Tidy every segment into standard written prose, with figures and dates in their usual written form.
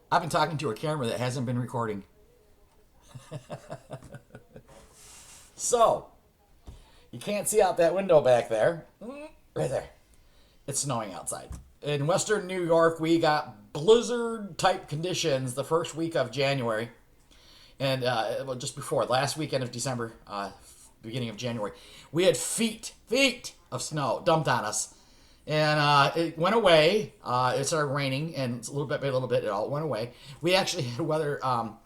I've been talking to a camera that hasn't been recording. So, you can't see out that window back there. Right there. It's snowing outside. In western New York, we got blizzard type conditions the first week of January. And well, just before, last weekend of December, beginning of January, we had feet of snow dumped on us. And it went away. It started raining, and a little bit by a little bit, it all went away. We actually had weather.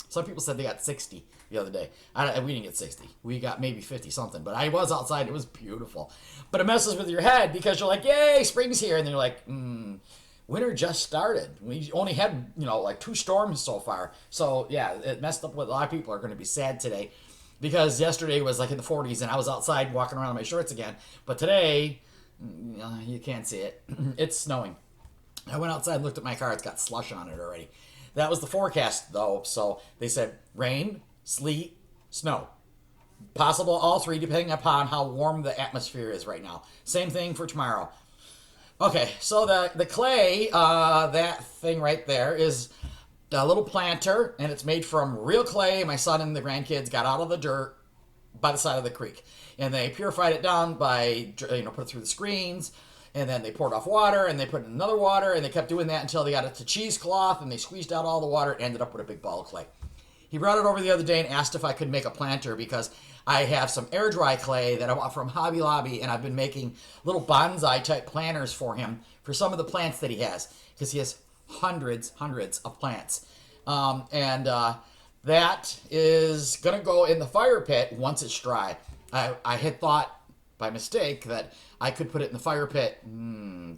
Some people said they got 60 the other day. We didn't get 60. We got maybe 50 something. But I was outside. It was beautiful. But it messes with your head because you're like, yay, spring's here. And then you're like, winter just started. We only had, like 2 storms so far. So, yeah, it messed up what a lot of people are going to be sad today. Because yesterday was like in the 40s, and I was outside walking around in my shorts again. But today, you can't see it. It's snowing. I went outside and looked at my car. It's got slush on it already. That was the forecast, though. So they said rain, sleet, snow. Possible all 3, depending upon how warm the atmosphere is right now. Same thing for tomorrow. Okay, so the clay, that thing right there, is a little planter, and it's made from real clay. My son and the grandkids got out of the dirt by the side of the creek, and they purified it down by put it through the screens, and then they poured off water, and they put in another water, and they kept doing that until they got it to cheesecloth, and they squeezed out all the water and ended up with a big ball of clay. He brought it over the other day and asked if I could make a planter because I have some air dry clay that I want from Hobby Lobby, and I've been making little bonsai type planters for him for some of the plants that he has, because he has hundreds of plants. That is going to go in the fire pit once it's dry. I had thought by mistake that I could put it in the fire pit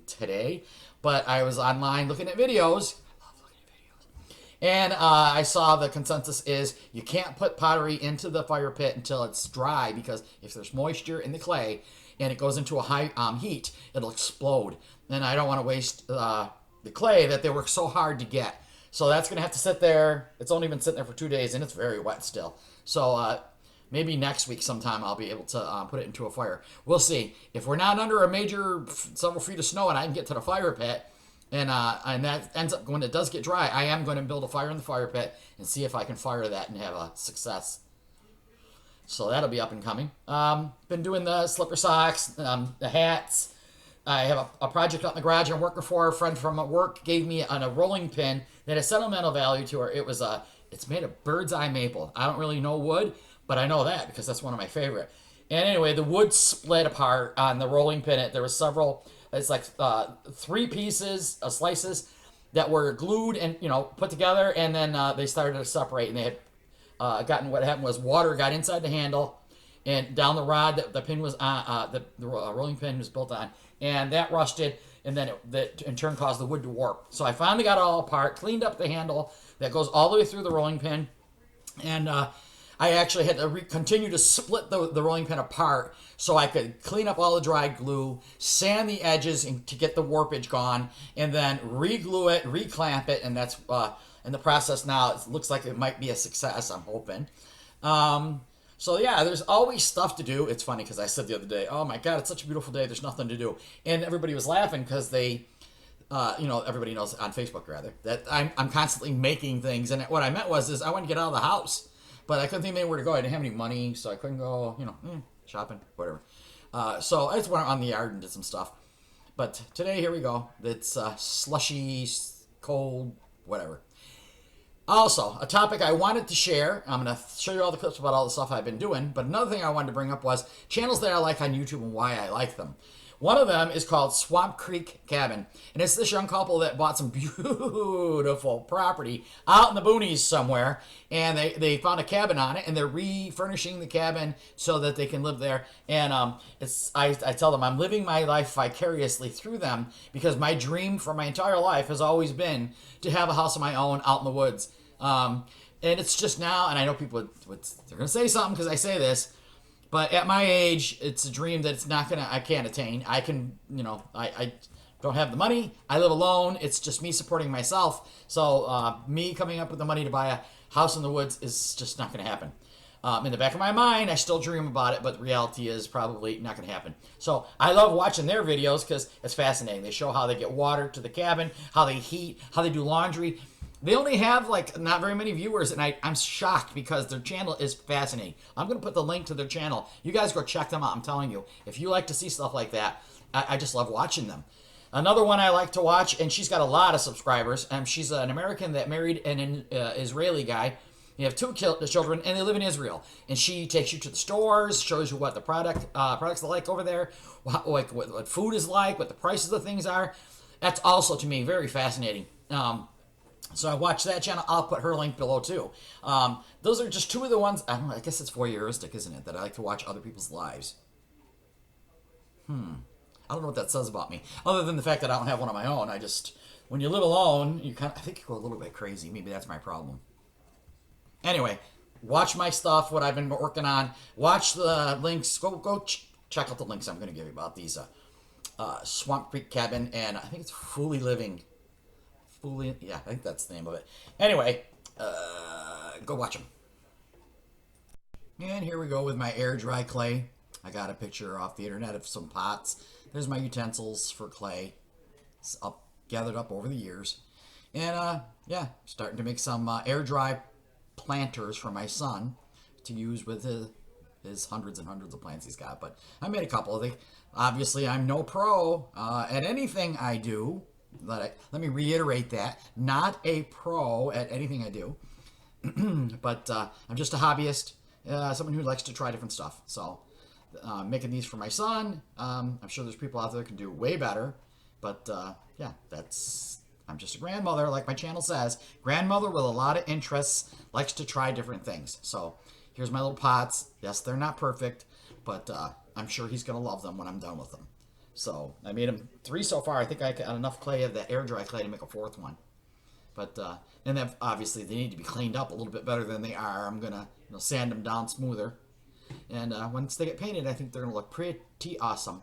today, but I was online looking at videos. I love looking at videos. And I saw the consensus is you can't put pottery into the fire pit until it's dry, because if there's moisture in the clay and it goes into a high heat, it'll explode. And I don't want to waste the clay that they work so hard to get. So that's going to have to sit there. It's only been sitting there for 2 days, and it's very wet still. So maybe next week sometime I'll be able to put it into a fire. We'll see. If we're not under a major several feet of snow and I can get to the fire pit, and that ends up, when it does get dry, I am going to build a fire in the fire pit and see if I can fire that and have a success. So that'll be up and coming. Been doing the slipper socks, the hats. I have a project out in the garage I'm working for. A friend from work gave me a rolling pin that has sentimental value to her. It's made of bird's eye maple. I don't really know wood, but I know that because that's one of my favorite. And anyway, the wood split apart on the rolling pin. There was several. It's like 3 pieces, slices that were glued and put together, and then they started to separate. And they had what happened was water got inside the handle and down the rod that the pin was on. The rolling pin was built on. And that rusted, and then that in turn caused the wood to warp. So I finally got it all apart, cleaned up the handle that goes all the way through the rolling pin, and I actually had to continue to split the rolling pin apart so I could clean up all the dried glue, sand the edges to get the warpage gone, and then re-glue it, re-clamp it, and that's in the process now. It looks like it might be a success, I'm hoping. So yeah, there's always stuff to do. It's funny because I said the other day, oh my God, it's such a beautiful day. There's nothing to do. And everybody was laughing because they, everybody knows on Facebook rather, that I'm constantly making things. And what I meant is I wanted to get out of the house, but I couldn't think of anywhere to go. I didn't have any money, so I couldn't go, shopping, whatever. So I just went out in the yard and did some stuff. But today, here we go. It's slushy, cold, whatever. Also, a topic I wanted to share. I'm going to show you all the clips about all the stuff I've been doing. But another thing I wanted to bring up was channels that I like on YouTube and why I like them. One of them is called Swamp Creek Cabin. And it's this young couple that bought some beautiful property out in the boonies somewhere. And they found a cabin on it. And they're refurnishing the cabin so that they can live there. And I tell them I'm living my life vicariously through them. Because my dream for my entire life has always been to have a house of my own out in the woods. And it's just now, and I know people, they're going to say something because I say this, but at my age, it's a dream that I can't attain. I can, I don't have the money. I live alone. It's just me supporting myself. So me coming up with the money to buy a house in the woods is just not going to happen. In the back of my mind, I still dream about it, but the reality is probably not going to happen. So I love watching their videos because it's fascinating. They show how they get water to the cabin, how they heat, how they do laundry. They only have like not very many viewers, and I'm shocked because their channel is fascinating. I'm gonna put the link to their channel. You guys go check them out. I'm telling you, if you like to see stuff like that, I just love watching them. Another one I like to watch, and she's got a lot of subscribers. She's an American that married an Israeli guy. You have two children, and they live in Israel. And she takes you to the stores, shows you what the products are like over there, what food is like, what the prices of things are. That's also to me very fascinating. So I watch that channel. I'll put her link below too. Those are just two of the ones. I don't know. I guess it's voyeuristic, isn't it? That I like to watch other people's lives. I don't know what that says about me, other than the fact that I don't have one of my own. I just, when you live alone, you kind of, I think you go a little bit crazy. Maybe that's my problem. Anyway, watch my stuff, what I've been working on. Watch the links. Go check out the links I'm going to give you about these Swamp Creek Cabin, and I think it's Fully Living. Yeah, I think that's the name of it. Anyway, go watch them. And here we go with my air dry clay. I got a picture off the internet of some pots. There's my utensils for clay. It's gathered up over the years. And yeah, starting to make some air dry planters for my son to use with his hundreds and hundreds of plants he's got. But I made a couple. Obviously, I'm no pro at anything I do. Let me reiterate that. Not a pro at anything I do. But I'm just a hobbyist. Someone who likes to try different stuff. So making these for my son. I'm sure there's people out there that can do way better. But yeah, I'm just a grandmother, like my channel says. Grandmother with a lot of interests, likes to try different things. So here's my little pots. Yes, they're not perfect, but I'm sure he's going to love them when I'm done with them. So I made them 3 so far. I think I got enough clay of that air dry clay to make a 4th one. But and then obviously they need to be cleaned up a little bit better than they are. I'm going to sand them down smoother. And once they get painted, I think they're going to look pretty awesome.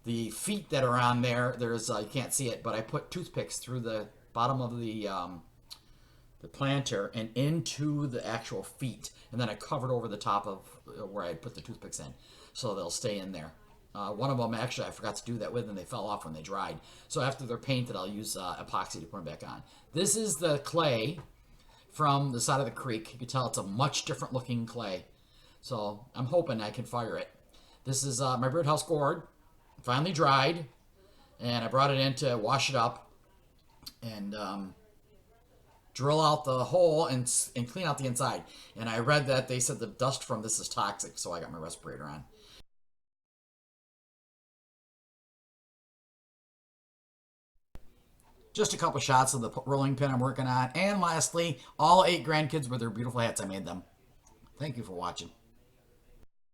The feet that are on there, there's you can't see it, but I put toothpicks through the bottom of the planter and into the actual feet, and then I covered over the top of where I put the toothpicks in, so they'll stay in there. One of them actually I forgot to do that with, and they fell off when they dried. So after they're painted, I'll use epoxy to put them back on. This is the clay from the side of the creek. You can tell it's a much different looking clay. So I'm hoping I can fire it. This is my birdhouse gourd. Finally dried, and I brought it in to wash it up and drill out the hole and clean out the inside. And I read that they said the dust from this is toxic, so I got my respirator on. Just a couple shots of the rolling pin I'm working on. And lastly, all 8 grandkids with their beautiful hats. I made them. Thank you for watching.